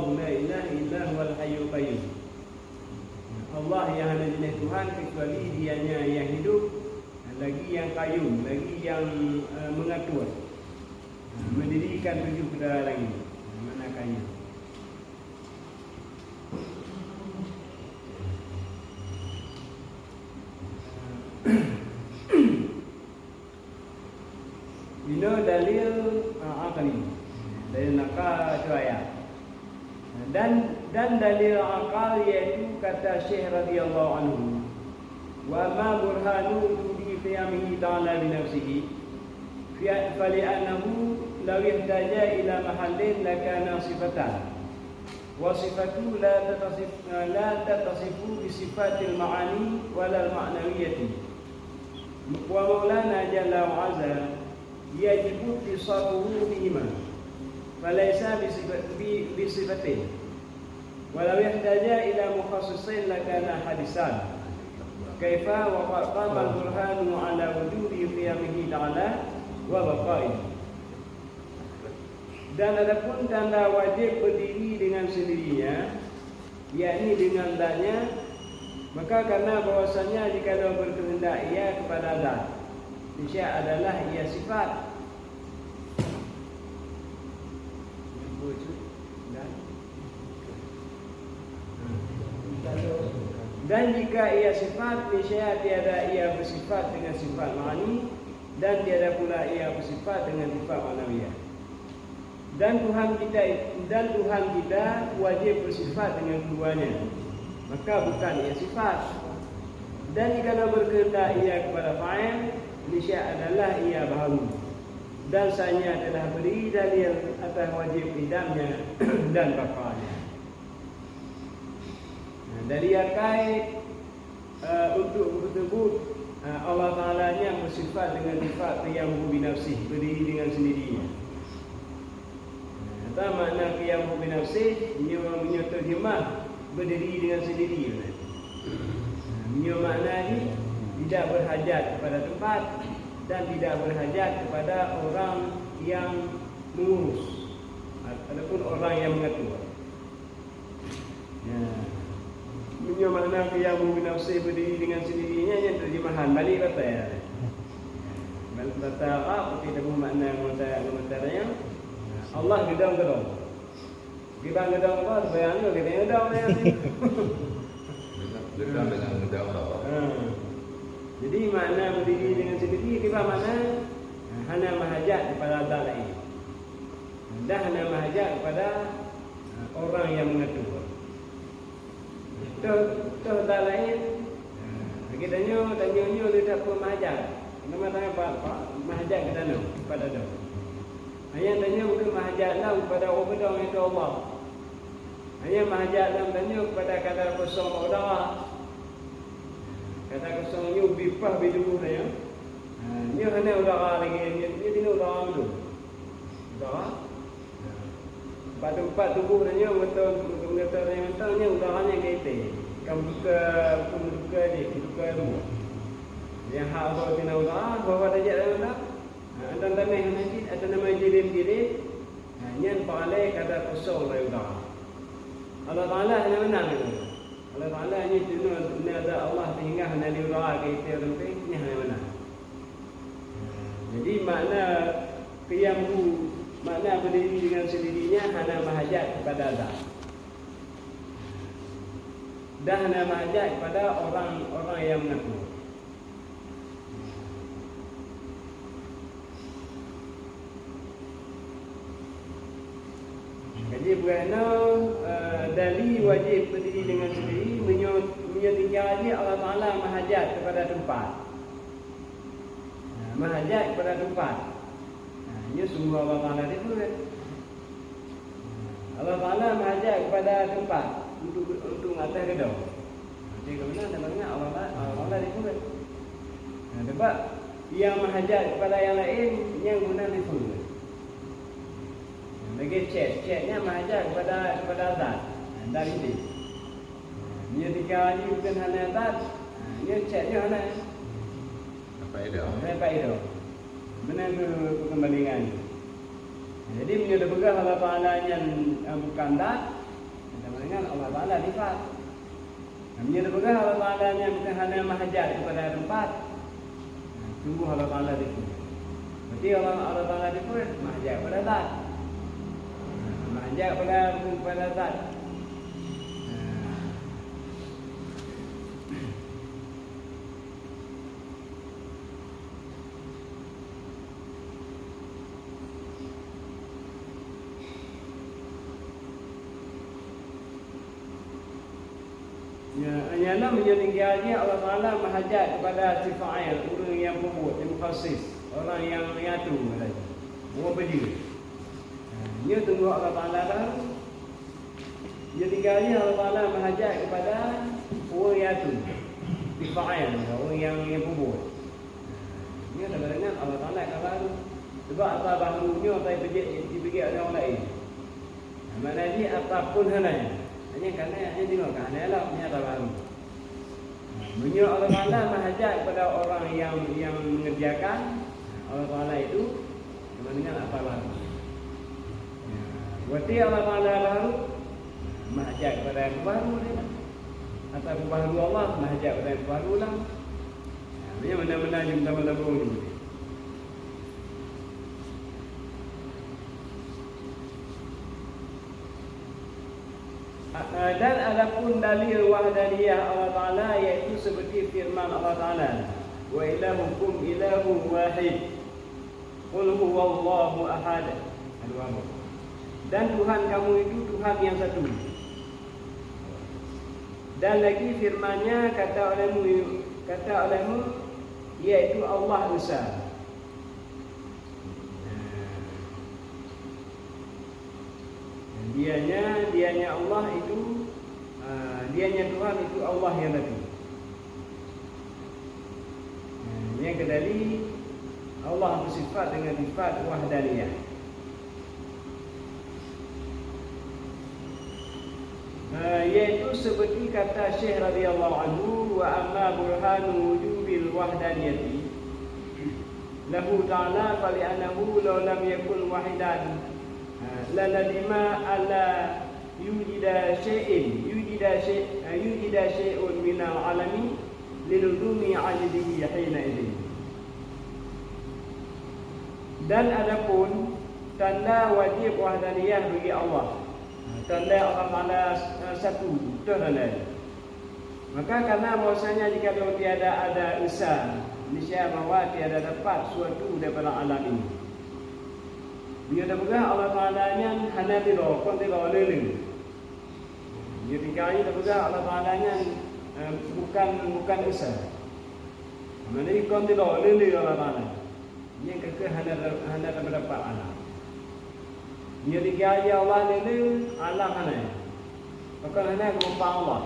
Allahu la ilaha illa huwal hayyul qayyum. Allah yang hanya jenis Tuhan kecuali dianya yang hidup, lagi yang qayyum, lagi yang mengatur, mendirikan 7 perkara lagi. Mana qayyum? Ini dalil akal, dalil nakal itu ayat. Dan dalil akal yaitu kata Syekh radhiyallahu anhu, wa ma burhanu bi qiyamihi ta'ala bi nafsihi fa li'annahu law ihtaja ila mahallin lakana sifatan wa sifatu la tattasifu bi sifatil ma'ani wala al ma'nawiyyati wa maulana jalla wa azza yajibu tisatuhu bihima falaysa bi sifatin walau yahtaja ila mukhassisin lakana hadisan kaifa wa qama al-burhanu ala wujudi qiyamihi ta'ala wa baqaihi. Dan adapun tanda wajib berdiri dengan sendirinya, yakni dengan zatnya, maka karena bahwasanya jika berkehendak ia kepada zat, niscaya adalah ia sifat. Dan jika ia sifat, niscaya tiada ia bersifat dengan sifat ma'ani, dan tiada pula ia bersifat dengan sifat ma'nawiyah. Dan Tuhan kita wajib bersifat dengan keduanya, maka bukan ia sifat. Dan jika berkehendak ia kepada fa'il, niscaya adalah ia baharu. Dan sanya telah beri dalil atas wajib idamnya dan baqanya. Dari kait untuk bertebut Allah Ta'ala yang bersifat dengan sifat qiyamuhu binafsih, berdiri dengan sendirinya. Atau makna qiyamuhu binafsih menyerjemah berdiri dengan sendiri. Punya makna ni tidak berhajat kepada tempat dan tidak berhajat kepada orang yang mengurus ataupun orang yang mengatur. Punya makna qiyamuhu binafsih, berdiri dengan sendirinya, yang terjemahan balik kata ya. Balik kata apa tidak bermakna mengantaranya. Allah gedang-gedang. Gedang-gedang apa? Bayang tu gedang-gedang ya. Gedang dengan gedang apa? Jadi makna berdiri dengan sendiri kita makna hanya mahajat kepada zat lain. Dan hanya mahajat kepada orang yang mengatur. Tuh tak lain. Kita tanya dia tak pun mahajat. Nama tanya apa? Mahajat ke sana pada dia. Hanya tanya bukan mahajat lah kepada orang itu Allah. Hanya mahajat lah tanya kepada kadar kosong udara. Kadar kosongnya bipah bidu dia. Dia hanya udara lagi. Dia tidak udara dulu. Udara. Tempat tubuh dia mengetanya udaranya kita. Kamu buka dia, buka rumah. Yang hak bawa kena udara, bawa dajat dalam udara. Antara tanah yang masjid, atau nama jirim-jirim. Yang paling kadar kosong dari udara. Allah Ta'ala hanya menang itu. Allah Ta'ala hanya ini ada Allah sehingga hanya di udara kita sampai ini hanya menang. Jadi makna qiyamuhu, makna berdiri dengan sendirinya hanya mahajat kepada zat. Dan hanya mahajat kepada orang yang mengatur. Jadi kerana dalil wajib berdiri dengan sendiri menyatakan Allah Ta'ala mahajat kepada tempat. Mahajat kepada tempat. Ini semua Allah Ta'ala itu kan. Allah Ta'ala mahajat kepada tempat untuk atas gedung. Jadi ke mana namanya Allah Ta'ala itu kan. Sebab yang mahajat kepada yang lain yang guna itu. Bagi chatnya mahajat kepada zat. Dari ini. Dia dikali bukan hanya zat. Dia chatnya hanya apa itu? Benar tu kembalian. Jadi menjadi pegang Allah Ta'ala yang bukan zat, Sama dengan Allah Ta'ala sifat. Namanya berkah Allah Ta'ala nya bukan hanya mahajat kepada tempat. Sungguh Allah Ta'ala itu. Berarti Allah Ta'ala itu mahajat kepada zat. Mahajat kepada zat. Ialah menjadikannya Allah Ta'ala mahajat kepada si fa'il, orang yang pembuat, yang mukhasis, orang yang nyatu katanya. Orang berdiri. Ia tunggu Allah Ta'ala dah. Menjadikannya Allah Ta'ala mahajat kepada orang yang nyatu. Si fa'il, orang yang pembuat. Ia tak dengan Allah Ta'ala kalau sebab atas baharunya tak dibagi oleh orang lain. Maknanya apapun halnya. Hanya kerana yang tengokkan adalah menyata baru. Menyuruh Allah Ta'ala mahajat kepada orang yang mengerjakan Allah Ta'ala itu dengan apa baru. Berarti Allah Ta'ala baru mahajat kepada yang baru dia. Atau baru Allah mahajat kepada yang baru lah. Ini benar-benar jumlah ini. Dan adapun dalil wahdaniyah Allah Ta'ala iaitu seperti firman Allah Ta'ala, wa ilahukum ilahu wahid qul huwallahu ahad. Dan Tuhan kamu itu Tuhan yang satu. Dan lagi firman-Nya kata olehmu iaitu Allah besar. Dianya Allah itu dianya Tuhan itu Allah yang satu. Yang kedali Allah bersifat dengan sifat wahdaniyah. Yaitu seperti kata Syekh radhiyallahu anhu, wa amma burhanu wujubil wahdaniyati lahu ta'ala fa li'annahu law lam yakun wahidan la ladima ala yujida syai'un min al-alami liludumi ajdihi hina idin. Dan adapun tanda wajib wahdaniyah bagi Allah, tanda Allah Ta'ala satu, betul dan maka karena bahwasanya jika tiada ada esa, niscaya bahwa tiada dapat suatu daripada alam ini. Dia dah pegang Allah Ta'ala-nya hanya tidak, kon tidak leleng. Dia tinggalnya dah pegang Allah Ta'ala-nya bukan esa. Maksudnya kon tidak leleng Allah Ta'ala. Yang kekeh hanya dapat alam. Dia tinggalnya Allah leleng, alam hanya. Maka hanya berupa Allah.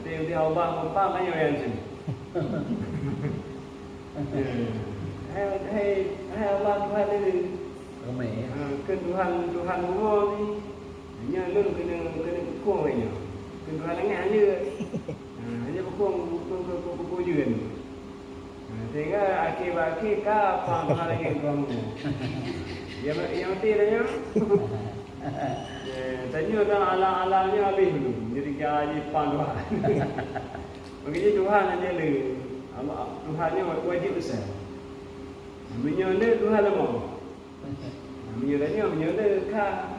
Dia Allah berupa hanya yang sini. Hai Allah Tuhan ini. Ramai. Ke Tuhan semua ni. Hanya lu kena pukul aja. Ke Tuhan ingat aja. Hanya pukul je kan. Sehingga akhir-akhir kapan Tuhan lagi kamu. Yang mati tanya. Tanya tentang alam-alamnya habis dulu. Jadi gaji pan Tuhan. Makanya Tuhan aja le. Tuhannya wajib besar. Menyonda Tuhan lemah. Menyonda kah.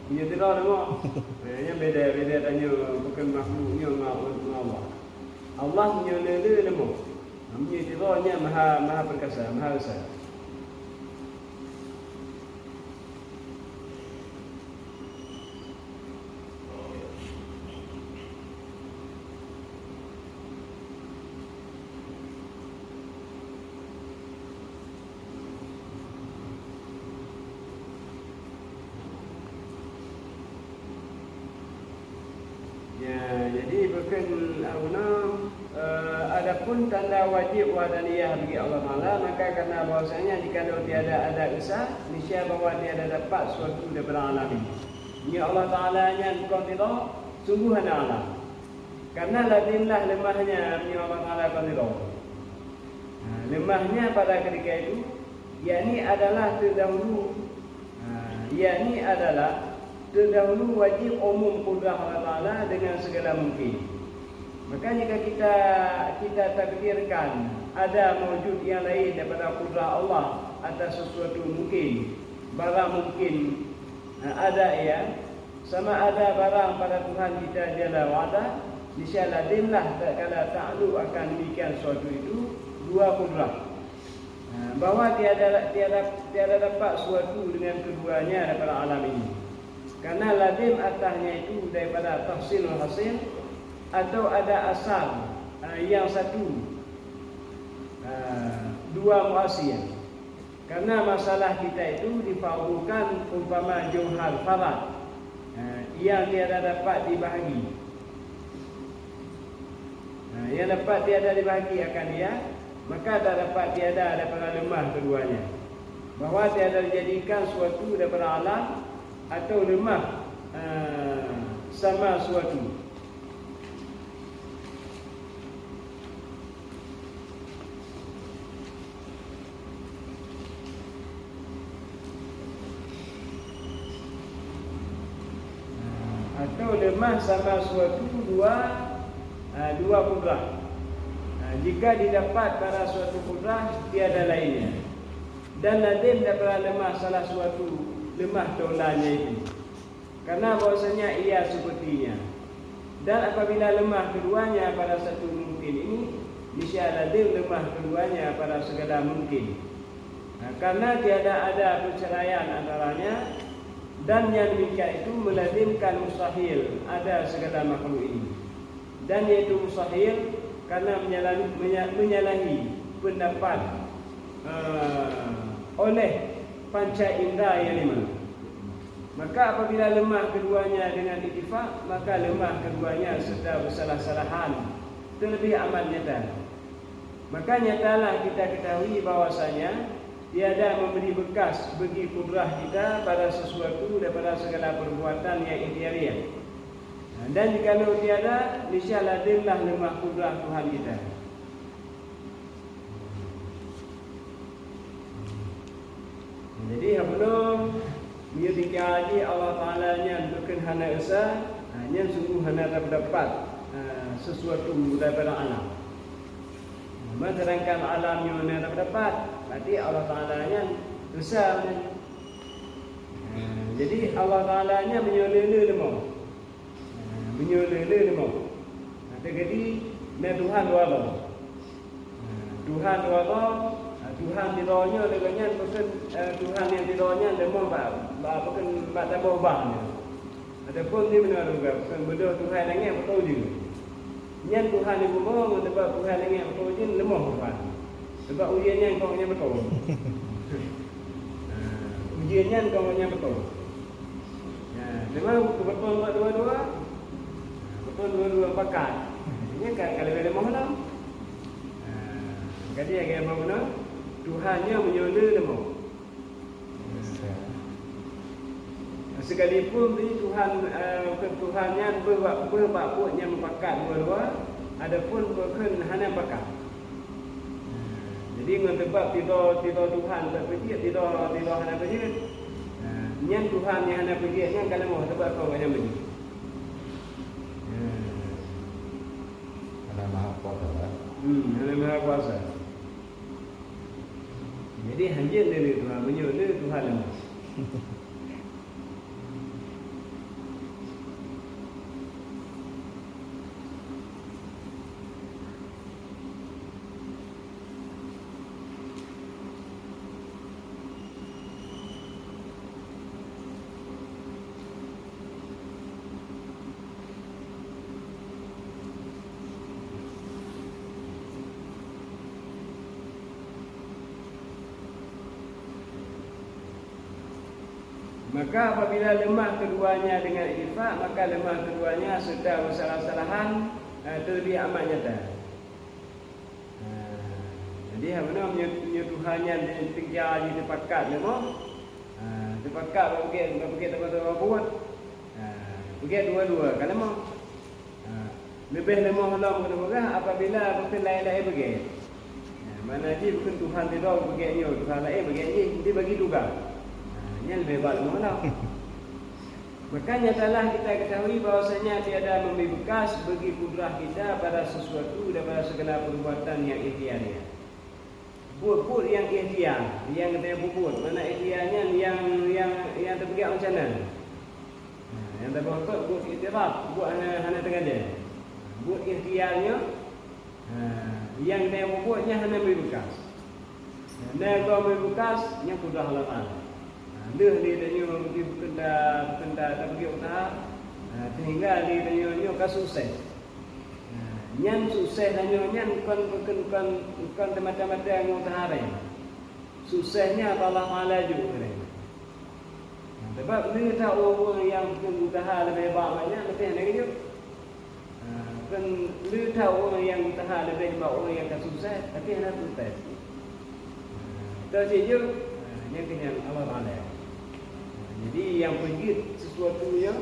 Menyonda lemah. Yang beda tanya bukan makhluknya Allah. Allah menyonda lemah. Menyonda maha perkasa, maha besar. Jadi bukan adapun tanda wajib wahdaniyah bagi Allah Ta'ala, maka karena bahwasanya jika tiada ada esa, niscaya bahwa tiada dapat suatu daripada alam ini. Ini Allah Ta'ala-nya bukan tidak, sungguh hanya alam. Karena ladinlah lemahnya ini Allah Ta'ala bukan tidak. Lemahnya pada ketika itu, yakni adalah terdahulu, yakni adalah terdahulu wajib umum kudrah Allah Ta'ala dengan segala mungkin. Maka jika kita takdirkan ada mewujud yang lain daripada kudrah Allah atas sesuatu mungkin, barang mungkin ada ya, sama ada barang pada Tuhan kita jalla wa'ala, niscaya lazimlah kala ta'lu akan demikian suatu itu dua kudrah. Bahawa tiada dapat suatu dengan keduanya daripada alam ini. Karena lazim atasnya itu daripada tahsilul hasil atau ada asal yang satu dua muasiyah. Karena masalah kita itu difardukan umpama jauhal farad yang tiada dapat dibahagi. Yang dapat tiada dibahagi akan dia, maka tak dapat tiada daripada lemah keduanya. Bahawa tiada dijadikan suatu daripada alam atau lemah sama suatu. Atau lemah sama suatu dua kudrah. Jika didapat pada suatu kudrah tiada lainnya, dan lazim daripada lemah salah suatu lemah tolanya itu, karena bahwasanya ia sepertinya. Dan apabila lemah keduanya pada satu mungkin ini, niscaya lazim lemah keduanya pada segala mungkin. Karena tiada ada perceraian antaranya, dan yang demikian itu melazimkan mustahil ada segala makhluk ini. Dan yaitu mustahil karena menyalahi pendapat oleh panca indera yang lima. Maka apabila lemah keduanya dengan ittifaq, maka lemah keduanya serta bersalah-salahan terlebih amat nyata. Maka nyatalah kita ketahui bahwasanya tiada memberi bekas bagi kudrah kita pada sesuatu daripada segala perbuatan yang ikhtiyariyah. Dan jikalau tiada, niscaya lazimlah lemah kudrah Tuhan kita. Jadi sebelum menyedikir lagi Allah Ta'ala yang berkenhana esa, yang sungguh hanya terdapat sesuatu daripada alam. Sedangkan alam yang hanya terdapat, berarti Allah Ta'ala yang esa. Jadi Allah Ta'ala yang menyolele lemah. Menyolele lemah. Jadi Tuhan wala. Tuhan wala, Tuhan tidaknya dengannya bukan Tuhan yang tidaknya lemah bukan tak berubahnya. Adapun dia benar juga bukan benda Tuhan yang betul juga. Yang Tuhan yang berbohong sebab Tuhan yang betul je lemah Tuhan. Sebab ujiannya kau yang betul. Ujiannya kau yang betul. Memang betul dua-dua. Betul dua-dua pakat. Ini kan kalau ada lemah. Jadi yang apa guna? Tuhannya menyola lemah. Sekalipun Tuhan Tuhannya berbakutnya mempakat dua-dua, adapun bukan hanya pakat. Jadi mengebab tidak Tuhan tak pergi, tidak hanya pergi. Yang Tuhan yang hanya pergi, yang kalau mau sebab kau hanya pergi. Hanya Maha Kuasa. Hanya Maha Kuasa. Jadi hanya dari Tuhan menyola Tuhan lemah. Maka apabila lemah keduanya dengan ittifaq, maka lemah keduanya serta bersalah-salahan terlebih amat nyata. Jadi apa punya Tuhan yang tinggal di tepakat lemah. Tepakat berbagai tempat-tempat buat. Pergi dua-dua kan lemah. Lebih lemah Allah mudah-mudahan apabila betul lain-lain pergi. Mana dia bukan Tuhan tidak perginya, Tuhan lain pergi dia bagi tugas. Yang lebih baik mana? Makanya telah kita ketahui bahwasanya tiada memberi bekas bagi kudrah kita pada sesuatu daripada segala perbuatan yang ikhtiariyah. Buat yang ikhtiar, yang kita buat, mana ikhtiarnya yang terpegang macam mana? Yang terbuat buat ikhtiraf, buat hanya tengah dia. Buat ikhtiarnya, yang kita buatnya hanya memberi bekas. Dan kalau memberi bekas, yang kudrah Allah Taala. Dia tanya dia berkenda tak pergi usaha sehingga dia tanya kan sukses. Nyan sukses tanya nyan bukan mata-mata yang usaha lain. Suksesnya Allah Taala juga. Sebab dia tahu orang yang usaha lebih banyak lebih lagi dia. Kan dia tahu orang yang usaha lebih banyak orang yang sukses tapi hendak sukses. Terus yang kenyang Allah Taala. Jadi yang pergi sesuatunya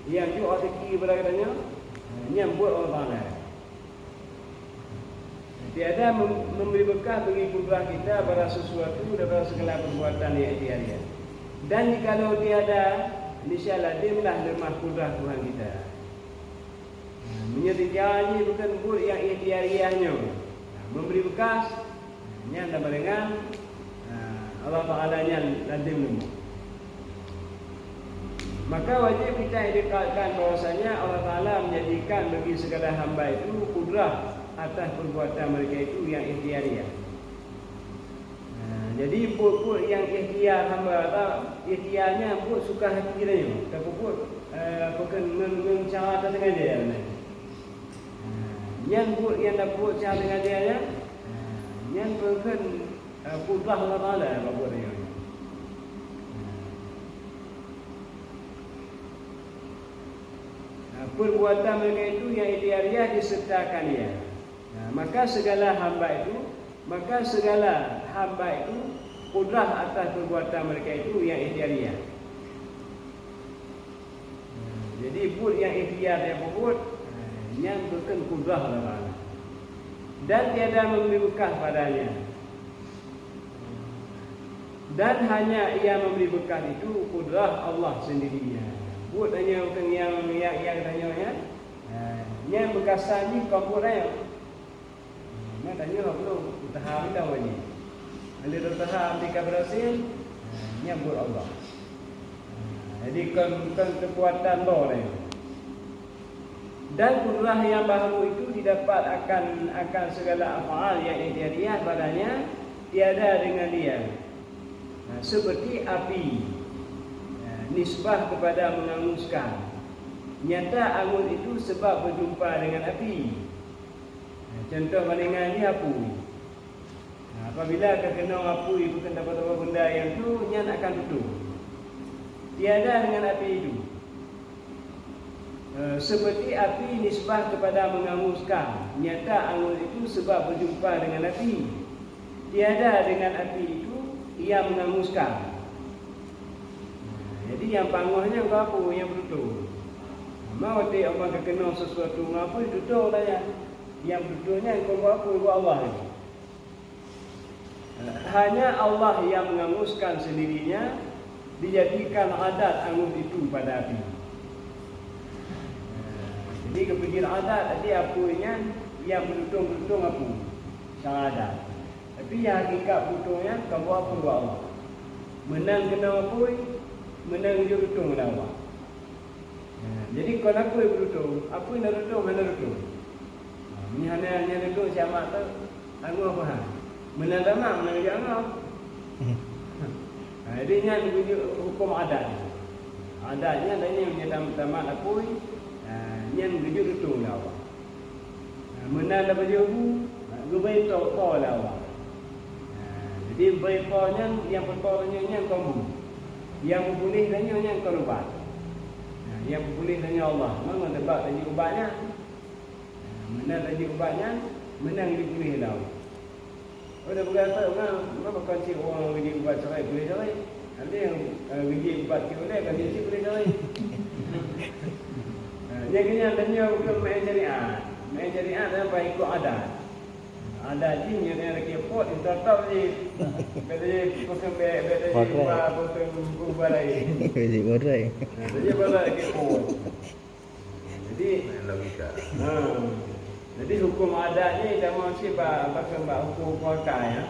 yang juga rezeki berkatanya nyambut Allah Taala. Tiada memberi berkah bagi kudrah kita pada sesuatu daripada segala perbuatan yang ikhtiariyah. Dan jikalau tiada, niscaya dimlah lemah kudrah Tuhan kita. Menyertai bukan buat yang ikhtiariyahnya. Memberi bekas yang dapat dengan Allah Taala yang lazim lemah. Maka wajib kita iktirafkan bahwasanya Allah Taala menjadikan bagi segala hamba itu kudrah atas perbuatan mereka itu yang ikhtiariyah. Jadi buat yang ikhtiar hamba atau ikhtiarnya buat suka hati dia. Tak buat bukan mencara atas dengan dia. Yang buat yang nak buat cara dengan dia yang bukan kudrah Allah Taala buat dia. Perbuatan mereka itu yang ikhtiariyah disertakan dia. Maka segala hamba itu kudrah atas perbuatan mereka itu yang ikhtiariyah. Jadi buat yang ikhtiar dia buat yang bukan kudrah Allah. Dan tiada memberi bekas padanya. Dan hanya ia memberi bekas itu kudrah Allah sendirinya. Buat hanya bukan yang tanya ya. Yang bekasan ni kau buat aja. Nak tanya belum usaha kita wajib. Bila usaha Amerika berhasil, yang buat Allah. Jadi bukan kekuatan Allah ni. Dan kudrah yang baru itu didapat akan segala amal yang ikhtiariyah padanya tiada dengan dia. Seperti api. Nisbah kepada menganguskan. Nyata angus itu sebab berjumpa dengan api. Contoh bandingannya api. Apabila kena api bukan dapat apa benda yang tu, nya akan tutup. Tiada dengan api itu. Seperti api nisbah kepada menganguskan. Nyata angus itu sebab berjumpa dengan api. Tiada dengan api itu, ia menganguskan. Jadi yang panggungnya apa yang betul. Mau dia orang kena sesuatu apa betul dah ya. Yang betulnya kau apa buat Allah. Hanya Allah yang menganguskan sendirinya dijadikan adat angus itu pada api. Jadi kepikir adat tadi apunya yang betul-betul apa? Sang adat. Tapi yang hakikat betulnya kau buat apa buat Allah. Menang kena apa? Menang dia betul dengan Allah. Jadi kalau apa yang betul, apa yang dah betul, mana betul. Ini hanya betul siapa tu, aku apa hal. Menang tamam, menang jangan. Jadi ini hukum adat. Adatnya ada yang tamat apa, yang betul dengan Allah. Menang dapat jauh, lebih tahu lah Allah. Jadi berikutnya yang pertolongannya yang kamu. Yang boleh tanya yang kau lupa. Yang boleh tanya Allah. Mana dapat tanya ubatnya? Menang tanya ubatnya, menang dia boleh lah. Oh dah berkata apa kunci orang pergi ubat cerai boleh cerai. Ada yang pergi ubat boleh kan dia boleh cerai. Yang kena tanya bukan main syariat. Main syariat apa ikut adat. Ada je yang ada kepot itu tetap je. Beda pusing beda pusing ubah lain. Jadi borai. Jadi bala kepot. Jadi logika. Jadi hukum adat ni sama siapa pakai hukum pakai ya.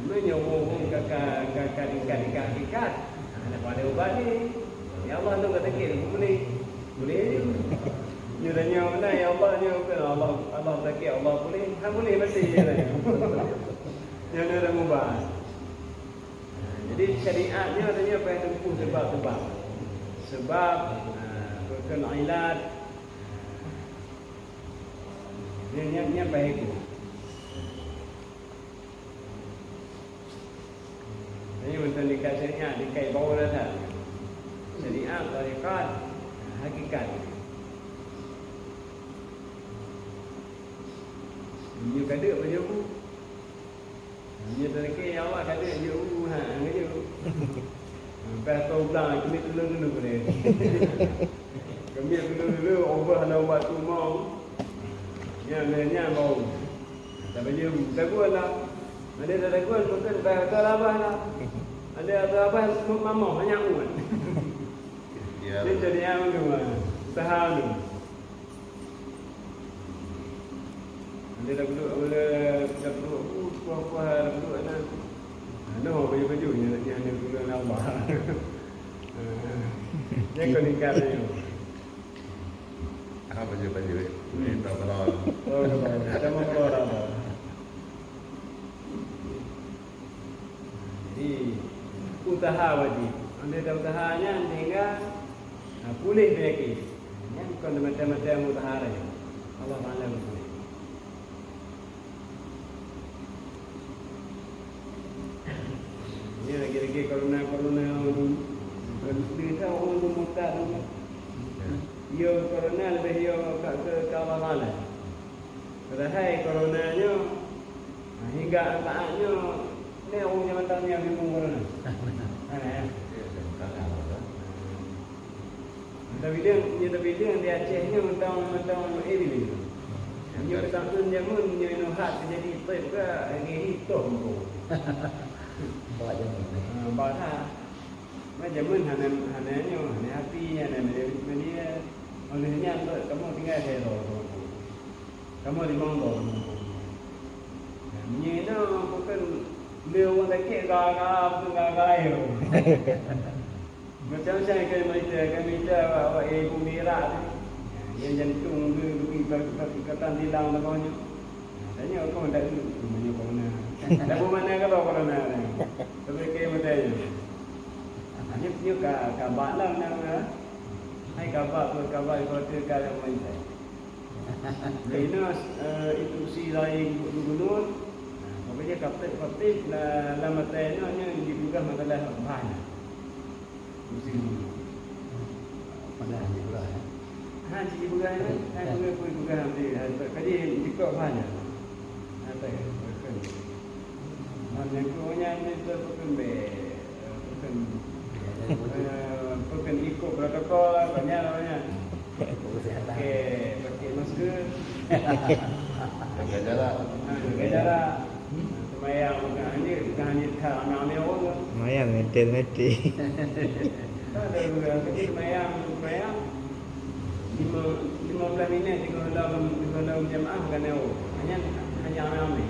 Menyokong kakak ikat. Daripada ubat ni, ya Allah tu kata kita boleh. Nyuranya mana ya Allah ni Allah sakit Allah boleh mesti je lah. Yang ada mubah. Jadi syariatnya katanya apa yang tempuh sebab bukan ilat. Ini baik tu. Ini macam dekat syariat, dekat bawah dah. Syariat, tarikat, hakikat. Dia kata apa je pun. Dia tarikat yang awak kata je pun. Dia lepas tahu belang, kami dulu boleh. Kami dulu ubah nak buat tu mau. Yang mau. Tak boleh takuan lah. Ada takuan bukan bahasa abah lah. Ada abah mamah hanya umat. Dia jadi yang tu usaha tu. Ada dah duduk puas duduk nak. No, baju yang ada gula Allah. Dia kau nikah dia. Apa baju ni tak benar. Oh, ada mau orang. Jadi usaha wajib. Anda dah usahanya sehingga pulih penyakit. Ya, bukan macam-macam usaha saja. Allah Taala boleh. Ini lagi-lagi corona berita orang mutat tu. Dia corona lebih dia ke Allah Taala. Padahal coronanya hingga saatnya ni orang yang datang yang bingung corona. Tapi dia di Acehnya mentang ini. Dia betul jamun dia nuhat jadi tip ke ini itu. Bawa jamun. Bawa macam mana hananya hati dia olehnya kamu tinggal saya tu. Kamu di mana? Ni bukan dia orang sakit gagal. Macam saya kami awak ibu merah tu. Yang jantung tu kata hilang namanya. Tanya kau dah namanya corona. Dah mana kalau corona ni? Tapi ke macam ni kabar lah nak. Hai kabar kau tu kalau macam. Ini institusi lain gubernur. Apabila kapten lama tanya dibuka masalah bahan. Musim Mana dia pula ya? Jadi bukan nanti. Kali ikut bahan. Apa ya? Mana kuanya ni bukan ikut protokol banyak namanya. Pakai masker. Jaga jarak. Semayang bukan hanya kami orang. Lumayan maintain. Ada juga semayang 15 minit di dalam jemaah bukan hanya ramai.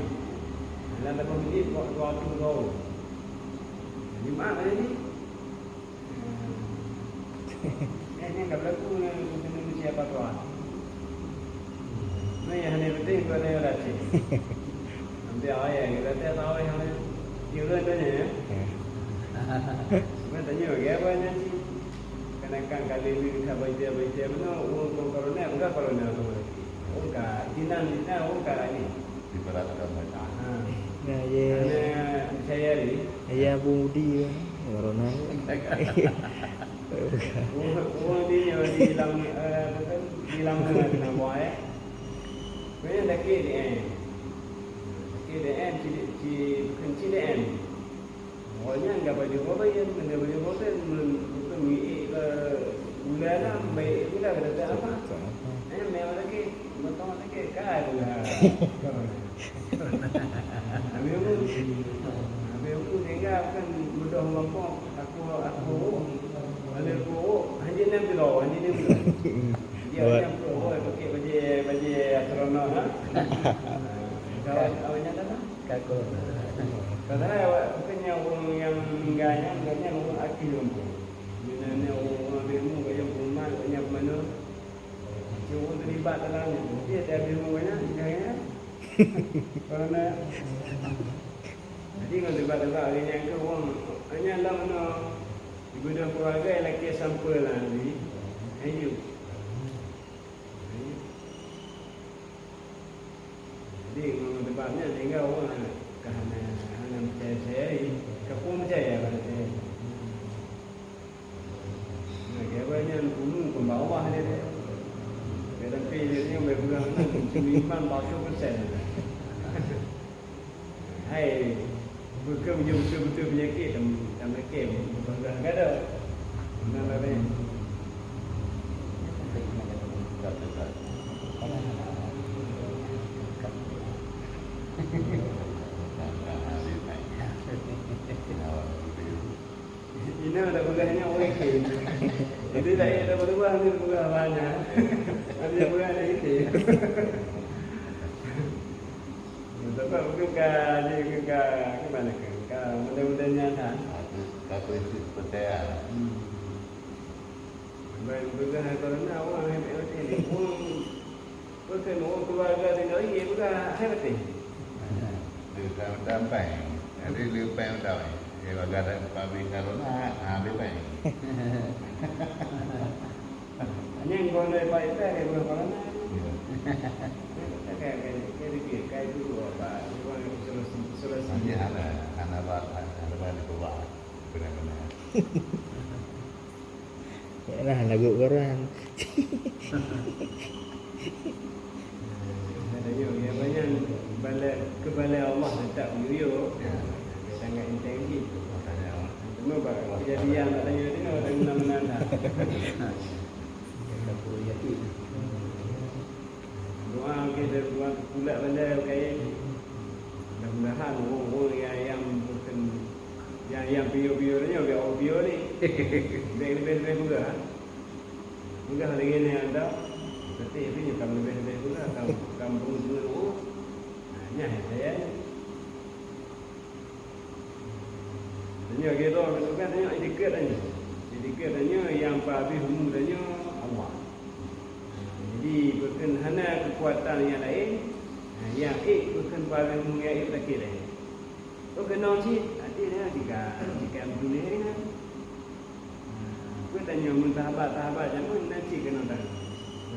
Dalam masjid waktu tu. Jemaah ada ni. Ini tak berlaku Indonesia Papua. Ni hanya penting tu ada orang cik. Nanti ayah kita tahu yang dia tanya ya. Saya tanya apa nanti. Kadang-kadang kali ni kita baca mana orang corona bukan corona tu. Orang jinan orang ni. Diberatkan mereka. Nah, ya. Saya ni. Ya Budi corona. Orang ni hilang dengan buat. Mana lagi ni? KDN KDN. Orangnya enggak baju yang baju hotel bukan milik bulan baik pula kata apa? Memang lagi betul lagi kan dah tu lah. Habis aku tinggal kan mudah mampu aku ada aku hanya ni bila dia yang pakai baju astronot ha. Kawan awaknya dah Kako. kadang bukannya orang yang meninggalnya orang akil mampu. Bila orang ilmu yang rumah banyak mana orang terlibat dalamnya dia ada ilmu banyak jangan kerana jadi kalau terlibat hari yang ke orang hanya lah mana ibu dan keluarga yang lelaki sampel lah nanti ayo jadi kalau tempatnya sehingga orang kerana percaya saya kapung percaya pada saya kaya banyak gunung ke bawah dia tapi dia ni berpegang 95% hai bukan betul-betul penyakit dan mereka bukan ada mana ada ini ada pegangnya okey jadi saya ada berubah ni pegang banyak ada pegang ada itu sebab bukan ke mana ke mudah-mudahnya kan Kako itu percaya. baik bukan kerana orang hebat ni bukan orang keluarga tinggal ini bukan hebat ni Dia dapat. Ada lepas dah. Dia bagada pabrik karona ambil baik. hanya kau nak baik tak dia bukan kerana kayak dulu apa solusi Nanti anak balik ke bawah. Benar-benar. Yalah lagu Quran. ada yang banyak kebalik Allah letak yuyo sangat intensif Makanya cuma kejadian tak tanya dia orang menang-menang dah doa kita buat pula benda kayak mudah-mudahan orang yang bukan yang bio-bionya bio ni lebih juga enggak hari ini ada tapi ini kalau lebih juga kampung dulu hanya saya tanya gitu kan tanya etiket tanya yang pabi humudanya Allah jadi bukan hanya kekuatan yang lain yang bukan pabi humudanya tak kira bukan nasi artinya jika dunia ini kan kita tanya mentahbat jangan nanti kena tahu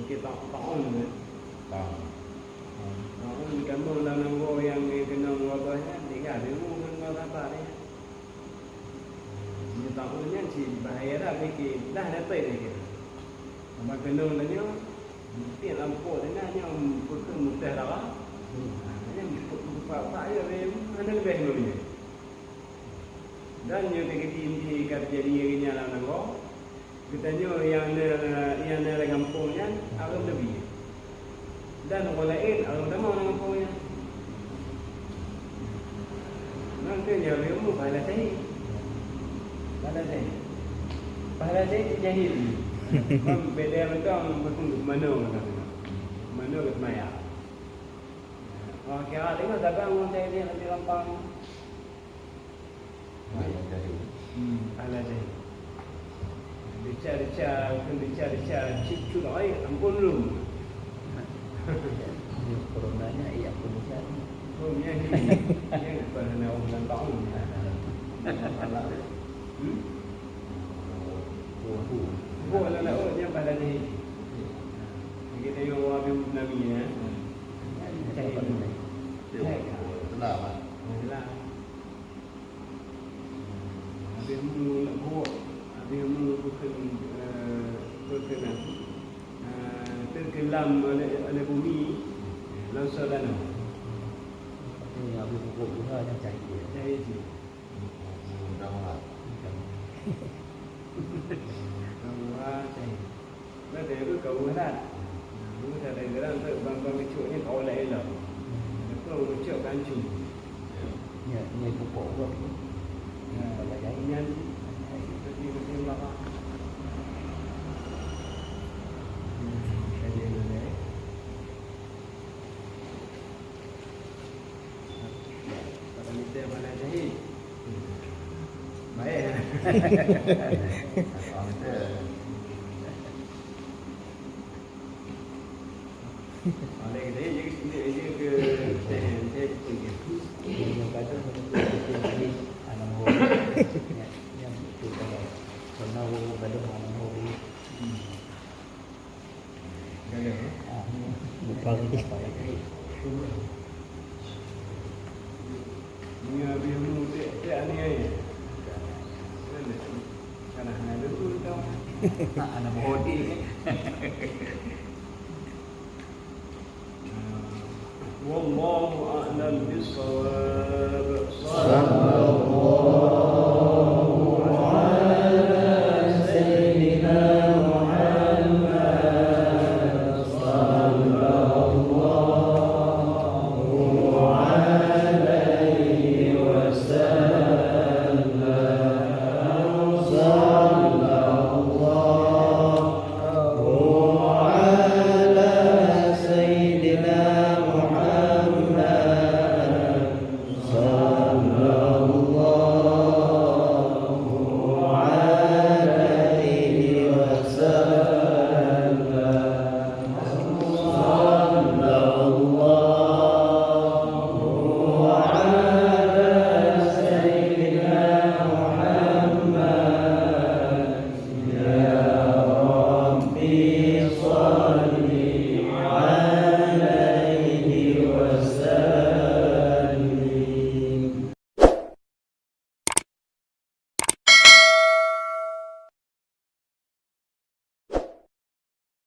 kita tahun tahu. tahun kamu dalam yang kena wabahnya tiga ribu kan apa ni ni tahunnya si bahaya dah fikir dah dapat lagi apa kena tanya mesti lampu tanya bukan mudah dah hanya apa ya ada lebih dulu dan yang di kerjaan yang lain kau katanya yang ada kampungnya alam lebih dan orang lain alam tak mau kampungnya nanti yang ilmu pahala saya jahil beda macam mana ke maya kira tengok dagang saya dia nanti lampang pahala saya bicara cicu ai ampun lu Coronanya iya pun bisa. oh ya ni pada orang tahun Buat lah oh dia pada ni kita yang wabi nabi ya Selamat. ada mula buat ada mula bukan terkelam oleh bumi longsor danau Ini habis pokok bunga yang cair. saya je Mudah-mudahan. Wah, saya. Berarti itu kawalan. Dulu ada kadang-kadang tu bang-bang kecuknya kau lain lah. Kau kecuk kancu. Ni pupuk buat ni. Kalau jadi Ini seperti belakang. Jadi mana? Kalau kita mana jahit. Baik. Orang kita Oleh kita je ke saya pergi. yang kata kita jadi anak orang yang itu kalau pernah orang pada anak orang Ada. bukan apa Ni habis mu tak ni ai. Kana ada tu tau. anak bodi والله أعلم بالصواب